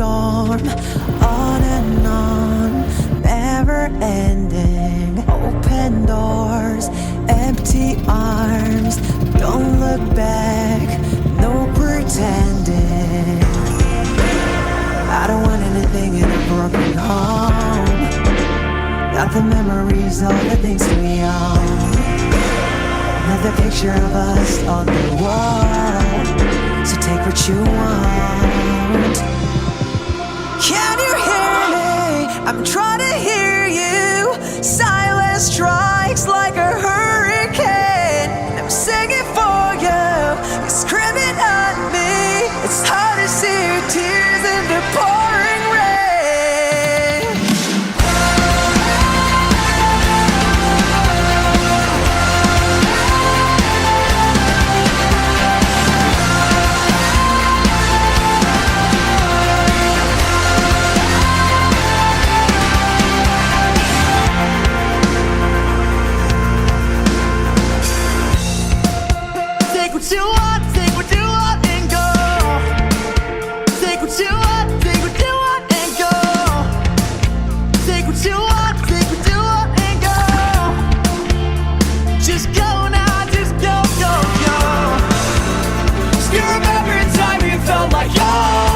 storm, on and on, never ending. Open doors, empty arms, don't look back, no pretending. I don't want anything in a broken home, not the memories, all the things we own. Another picture of us on the wall, so take what you want. Can you hear me? I'm trying to hear you. Silence strikes like a hurricane. I'm singing for you, you're screaming at me. It's hard to see your tears in the pouring rain. Take what you want and go. Take what you want and go. Take what you want and go. Just go now, just go, go, go. Just you remember a time you felt like yours.